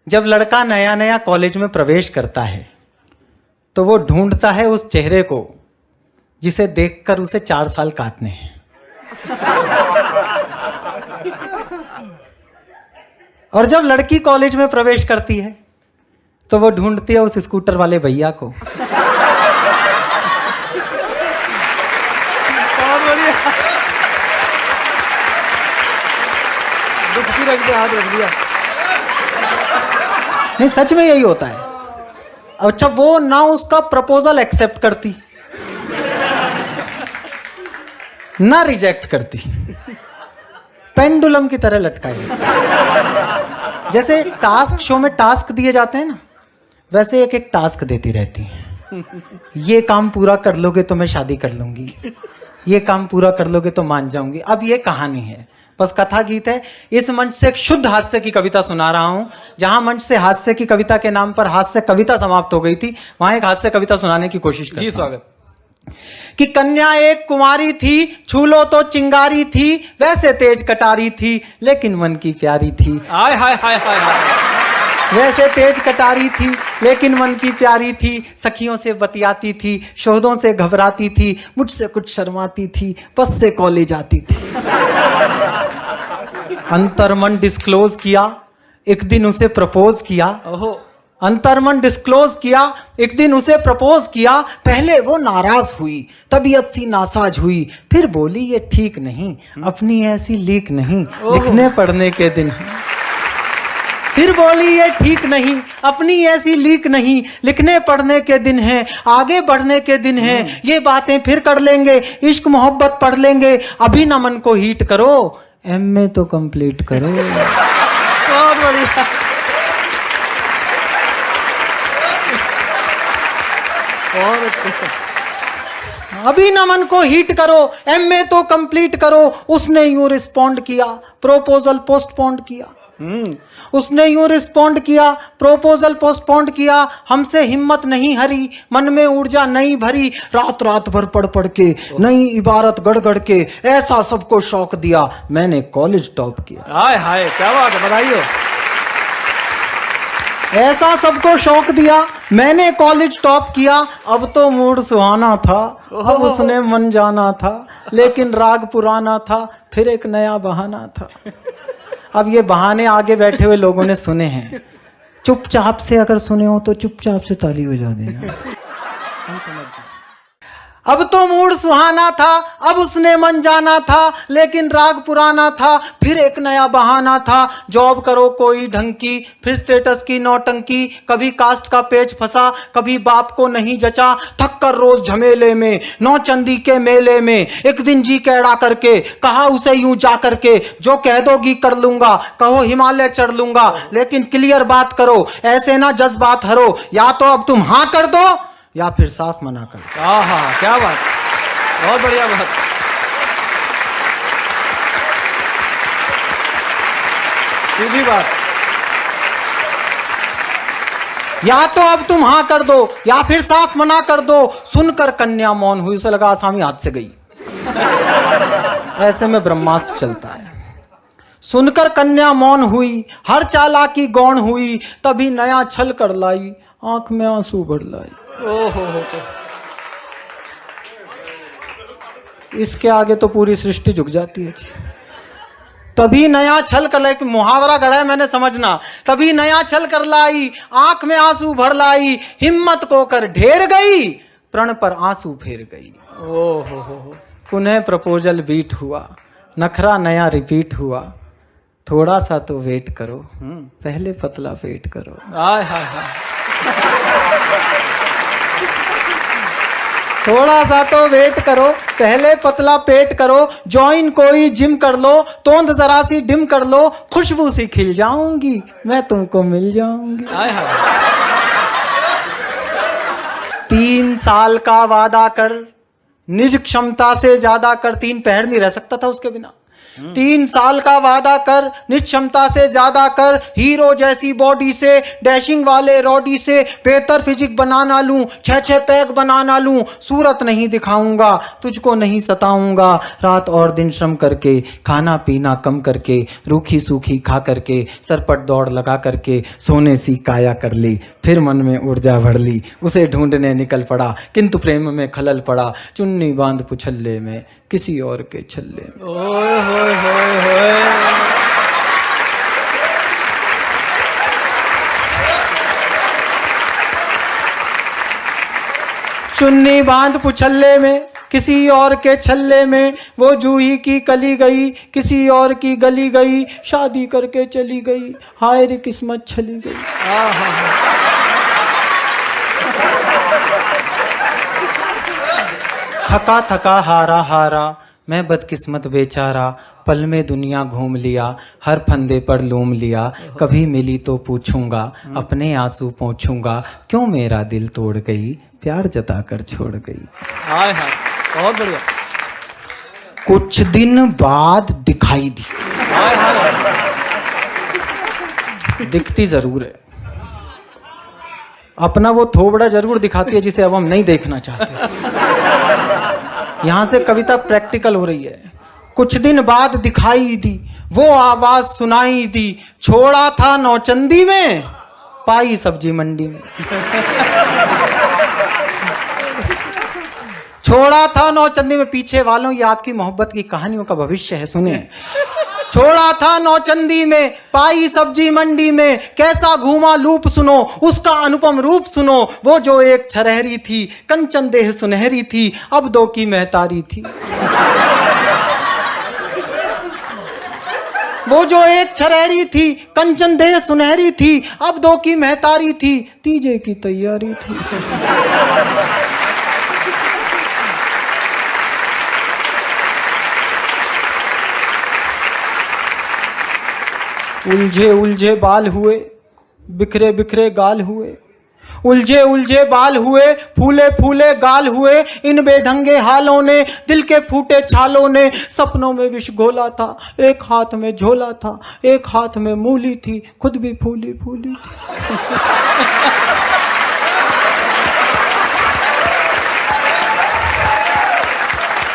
जब लड़का नया नया कॉलेज में प्रवेश करता है तो वो ढूंढता है उस चेहरे को जिसे देखकर उसे 4 साल काटने हैं। और जब लड़की कॉलेज में प्रवेश करती है तो वो ढूंढती है उस स्कूटर वाले भैया को। बहुत बढ़िया। दुखती रख दिया, हाथ रख दिया। नहीं, सच में यही होता है। अच्छा, वो ना उसका प्रपोजल एक्सेप्ट करती ना रिजेक्ट करती, पेंडुलम की तरह लटकाई। जैसे टास्क शो में टास्क दिए जाते हैं ना, वैसे एक एक टास्क देती रहती है। ये काम पूरा कर लोगे तो मैं शादी कर लूंगी, ये काम पूरा कर लोगे तो मान जाऊंगी। अब ये कहानी है, बस कथा गीत है। इस मंच से एक शुद्ध हास्य की कविता सुना रहा हूं। जहां मंच से हास्य की कविता के नाम पर हास्य कविता समाप्त हो गई थी, वहां एक हास्य कविता सुनाने की कोशिश करता हूं। जी स्वागत। कि कन्या एक कुमारी थी, छू लो तो चिंगारी थी, वैसे तेज कटारी थी लेकिन मन की प्यारी थी। हाय हाय हाय हाय हाय। वैसे तेज कटारी थी लेकिन मन की प्यारी थी, सखियों से बतियाती थी, शोधों से घबराती थी, मुझसे कुछ शर्माती थी, बस से कॉलेज आती थी। अंतर्मन डिस्क्लोज किया, एक दिन उसे प्रपोज किया। ओहो। अंतर्मन डिस्क्लोज किया, एक दिन उसे प्रपोज किया। पहले वो नाराज हुई, तबीयत सी नासाज हुई, फिर बोली ये ठीक नहीं, अपनी ऐसी लीक नहीं, लिखने पढ़ने के दिन। फिर बोली ये ठीक नहीं, अपनी ऐसी लीक नहीं, लिखने पढ़ने के दिन हैं, आगे बढ़ने के दिन हैं, ये बातें फिर कर लेंगे, इश्क मोहब्बत पढ़ लेंगे, अभी ना मन को हीट करो, एमए तो कंप्लीट करो। बहुत बढ़िया। बहुत अच्छा। अभी ना मन को हीट करो, एमए तो कंप्लीट करो। उसने यूं रिस्पॉन्ड किया, प्रोपोजल पोस्टपोन्ड किया। उसने यूं रिस्पॉन्ड किया, प्रोपोजल पोस्टपोन्ड किया। हमसे हिम्मत नहीं हरी, मन में ऊर्जा नहीं भरी, रात रात भर पढ़ पढ़ के, नई इबारत गढ़ गढ़ के, ऐसा सबको शौक दिया, मैंने कॉलेज टॉप किया। हाय हाय, क्या बात है, बधाई हो। ऐसा सबको शौक दिया, मैंने कॉलेज टॉप किया। अब तो मूड सुहाना था, अब उसने मन जाना था, लेकिन राग पुराना था, फिर एक नया बहाना था। अब ये बहाने आगे बैठे हुए लोगों ने सुने हैं, चुपचाप से अगर सुने हो तो चुपचाप से ताली बजा देना। अब तो मूड सुहाना था, अब उसने मन जाना था, लेकिन राग पुराना था, फिर एक नया बहाना था। जॉब करो कोई ढंग की, फिर स्टेटस की नौटंकी, कभी कास्ट का पेच फंसा, कभी बाप को नहीं जचा, थक कर रोज झमेले में, नौचंदी के मेले में, एक दिन जी कैड़ा करके कहा उसे यूं जा करके, जो कह दोगी कर लूंगा, कहो हिमालय चढ़ लूंगा, लेकिन क्लियर बात करो, ऐसे ना जज्बात हरो, या तो अब तुम हाँ कर दो या फिर साफ मना कर दो। हाँ, क्या बात, बहुत बढ़िया बात। सीधी बात। या तो अब तुम हाँ कर दो या फिर साफ मना कर दो। सुनकर कन्या मौन हुई, उसे लगा आसामी हाथ से गई। ऐसे में ब्रह्मास्त्र चलता है। सुनकर कन्या मौन हुई, हर चालाकी गौण हुई, तभी नया छल कर लाई, आंख में आंसू भर लाई। ओहो। इसके आगे तो पूरी सृष्टि झुक जाती है जी। तभी नया छल कर लाई, मुहावरा गढ़ा है मैंने, समझना। तभी नया छल कर लाई, आंख में आंसू भर लाई, हिम्मत को कर ढेर गई, प्रण पर आंसू फेर गई। ओहो। पुनः प्रपोजल बीट हुआ, नखरा नया रिपीट हुआ, थोड़ा सा तो वेट करो, पहले पतला पेट करो। हाय हाय हाय। थोड़ा सा तो वेट करो, पहले पतला पेट करो, ज्वाइन कोई जिम कर लो, तोंद जरा सी डिम कर लो, खुशबू सी खिल जाऊंगी, मैं तुमको मिल जाऊंगी। हाय हाय। 3 साल का वादा कर, निज क्षमता से ज्यादा कर। 3 पहर नहीं रह सकता था उसके बिना। 3 साल का वादा कर, निक्षमता से ज्यादा कर, हीरो जैसी बॉडी से, डैशिंग वाले रॉडी से, बेहतर फिजिक बनाना लूं, 6 पैक बनाना लूं, सूरत नहीं दिखाऊंगा, तुझको नहीं सताऊंगा, रात और दिन श्रम करके, खाना पीना कम करके, रूखी सूखी खा करके, सरपट दौड़ लगा करके, सोने सी काया कर ली, फिर मन में ऊर्जा भर ली, उसे ढूंढने निकल पड़ा, किंतु प्रेम में खलल पड़ा, चुन्नी बांध पुछल्ले में, किसी और के छल्ले में। ओए होए होए होए। चुन्नी बांध पुछल्ले में, किसी और के छल्ले में, वो जूही की कली गई, किसी और की गली गई, शादी करके चली गई, हाय रे किस्मत छली गई। थका थका हारा हारा, मैं बदकिस्मत बेचारा, पल में दुनिया घूम लिया, हर फंदे पर लूम लिया, कभी मिली तो पूछूंगा, अपने आंसू पोंछूंगा, क्यों मेरा दिल तोड़ गई, प्यार जता कर छोड़ गई। हाय हाय, बहुत बढ़िया। कुछ दिन बाद दिखाई दी। हाय हाय। दिखती जरूर है, अपना वो थोबड़ा जरूर दिखाती है जिसे अब हम नहीं देखना चाहते। यहां से कविता प्रैक्टिकल हो रही है। कुछ दिन बाद दिखाई दी, वो आवाज सुनाई दी, छोड़ा था नौचंदी में, पाई सब्जी मंडी में। छोड़ा था नौचंदी में, पीछे वालों ये आपकी मोहब्बत की कहानियों का भविष्य है, सुने। छोड़ा था नौचंदी में, पाई सब्जी मंडी में, कैसा घूमा लूप सुनो, उसका अनुपम रूप सुनो, वो जो एक छरहरी थी, कंचन देह सुनहरी थी, अब 2 की महतारी थी। वो जो एक छरहरी थी, कंचन देह सुनहरी थी, अब 2 की महतारी थी, तीजे की तैयारी थी। उलझे उलझे बाल हुए, बिखरे बिखरे गाल हुए, उलझे उलझे बाल हुए, फूले फूले गाल हुए, इन बेढंगे हालों ने, दिल के फूटे छालों ने, सपनों में विष घोला था, एक हाथ में झोला था, एक हाथ में मूली थी, खुद भी फूली फूली थी।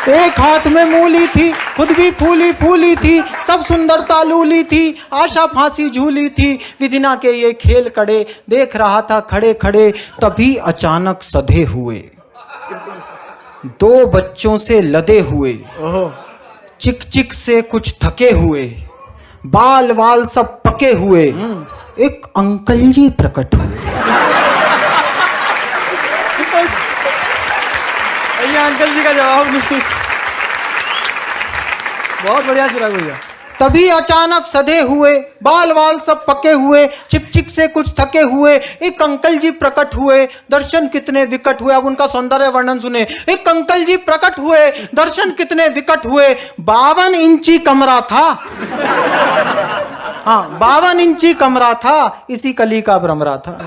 एक हाथ में मूली थी, खुद भी फूली फूली थी, सब सुंदरता लूली थी, आशा फांसी झूली थी, विधिना के ये खेल कड़े, देख रहा था खड़े खड़े, तभी अचानक सधे हुए, 2 बच्चों से लदे हुए, चिक चिक से कुछ थके हुए, बाल वाल सब पके हुए, एक अंकल जी प्रकट हुए। ये अंकल जी का जवाब नहीं। बहुत बढ़िया चिराग भैया। तभी अचानक सधे हुए, बाल वाल सब पके हुए, चिक चिक से कुछ थके हुए, एक अंकल जी प्रकट हुए, दर्शन कितने विकट हुए। अब उनका सौंदर्य वर्णन सुने। एक अंकल जी प्रकट हुए, दर्शन कितने विकट हुए, 52 इंची कमरा था। हाँ, 52 इंची कमरा था, इसी कली का भ्रमरा था।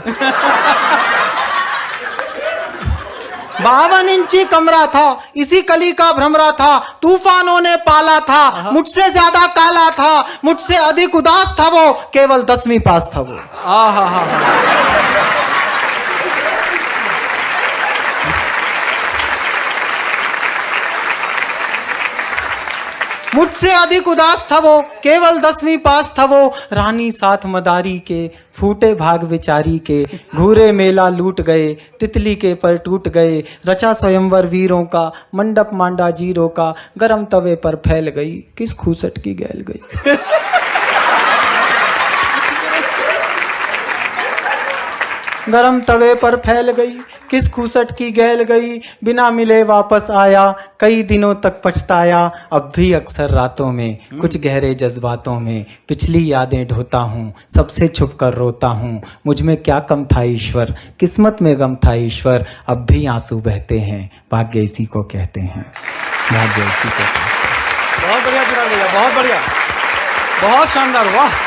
52 इंची कमरा था, इसी कली का भ्रमरा था, तूफानों ने पाला था, मुझसे ज्यादा काला था, मुझसे अधिक उदास था वो, केवल 10वीं पास था वो। मुझसे अधिक उदास था वो, केवल 10वीं पास था वो, रानी साथ मदारी के, फूटे भाग विचारी के, घूरे मेला लूट गए, तितली के पर टूट गए, रचा स्वयंवर वीरों का, मंडप मांडा जीरों का, गरम तवे पर फैल गई, किस खूसट की गैल गई। गरम तवे पर फैल गई, किस खूसट की गैल गई, बिना मिले वापस आया, कई दिनों तक पछताया, अब भी अक्सर रातों में, कुछ गहरे जज्बातों में, पिछली यादें ढोता हूँ, सबसे छुप कर रोता हूँ, मुझ में क्या कम था ईश्वर, किस्मत में गम था ईश्वर, अब भी आंसू बहते हैं, भाग्य इसी को कहते हैं, भाग्य इसी को कहते हैं। बहुत बढ़िया चिराग भैया, बहुत बढ़िया, बहुत शानदार, वाह।